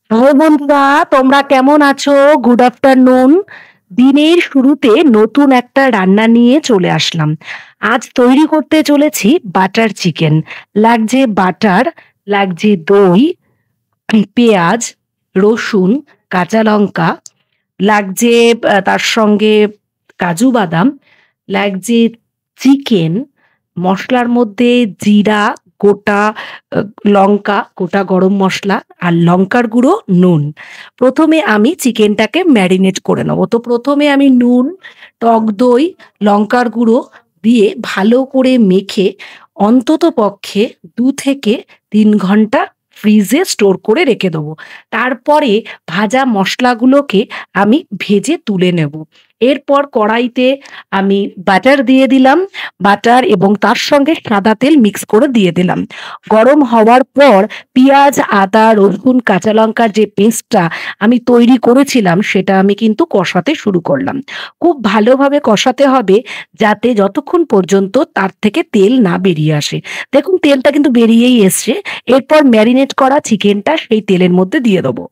Hello বন্ধুরা, তোমরা কেমন আছো? Good afternoon. দিনের শুরুতে নতুন একটা রান্না নিয়ে চলে আসলাম। আজ তৈরি করতে চলেছি বাটার চিকেন। লাগছে বাটার, লাগছে দই, পেঁয়াজ, রসুন, কাঁচা লঙ্কা, লাগছে তার সঙ্গে কাজু বাদাম, লাগছে চিকেন, মসলার মধ্যে জিরা, গোটা আ লঙ্কা, গোটা গরম মসলা আর লঙ্কার গুঁড়ো, নুন। ১ম এ আমি চিকেনটাকে ম্যারিনেট করে নেবো। তো ১ম এ আমি নুন, টক দই, লঙ্কার গুঁড়ো দিয়ে ভালো করে মেখে অন্ততপক্ষে ২ থেকে ৩ ঘন্টা ফ্রিজে স্টোর করে রেখে দেবো। তারপরে ভাজা মসলাগুলোকে আমি ভেজে তুলে নেব। এরপর কড়াইতে আমি বাটার দিয়ে দিলাম। বাটার এবং তার সঙ্গে সাদা তেল মিক্স করে দিয়ে দিলাম। গরম হওয়ার পর পিঁয়াজ, আদা, রসুন, কাঁচা লঙ্কার যে পেস্টটা আমি তৈরি করেছিলাম সেটা আমি কিন্তু কষাতে শুরু করলাম। খুব ভালোভাবে কষাতে হবে যাতে যতক্ষণ পর্যন্ত তার থেকে তেল না বেরিয়ে আসে। দেখুন তেলটা কিন্তু বেরিয়েই এসছে। এরপর ম্যারিনেট করা চিকেনটা সেই তেলের মধ্যে দিয়ে দেবো।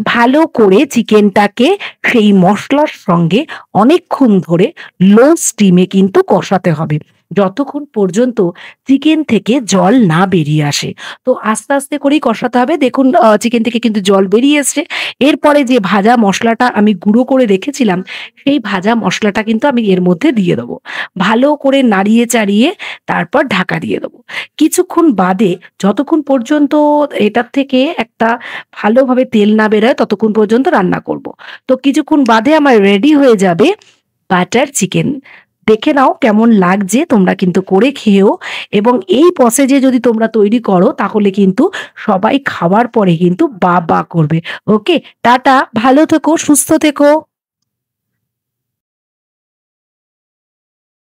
ভালো করে চিকেনটাকে সেই মসলার সঙ্গে অনেকক্ষণ ধরে লো স্টিমে কিন্তু কষাতে হবে। যতক্ষণ পর্যন্ত চিকেন থেকে জল না বেরিয়ে আসে। তো আস্তে, আস্তে করেই কষাতে হবে। দেখুন চিকেন থেকে কিন্তু জল বেরিয়ে এসছে। এরপরে যে ভাজা মসলাটা আমি গুঁড়ো করে রেখেছিলাম, সেই ভাজা মসলাটা কিন্তু আমি এর মধ্যে দিয়ে দেবো। ভালো করে নাড়িয়ে চাড়িয়ে তারপর ঢাকা দিয়ে দেবো। কিছুক্ষণ বাদে যতক্ষণ পর্যন্ত এটার থেকে একটা ভালোভাবে তেল না বেরোয় ততক্ষণ পর্যন্ত রান্না করব। তো কিছুক্ষণ বাদে আমার রেডি হয়ে যাবে বাটার চিকেন। দেখে নাও কেমন লাগছে, তোমরা কিন্তু করে খেয়েও এবং এই প্রসেসে যদি তোমরা তৈরি করো তাহলে কিন্তু সবাই খাওয়ার পরে কিন্তু বাহ! বাহ! করবে। ওকে, টাটা, ভালো থেকো, সুস্থ থেকো।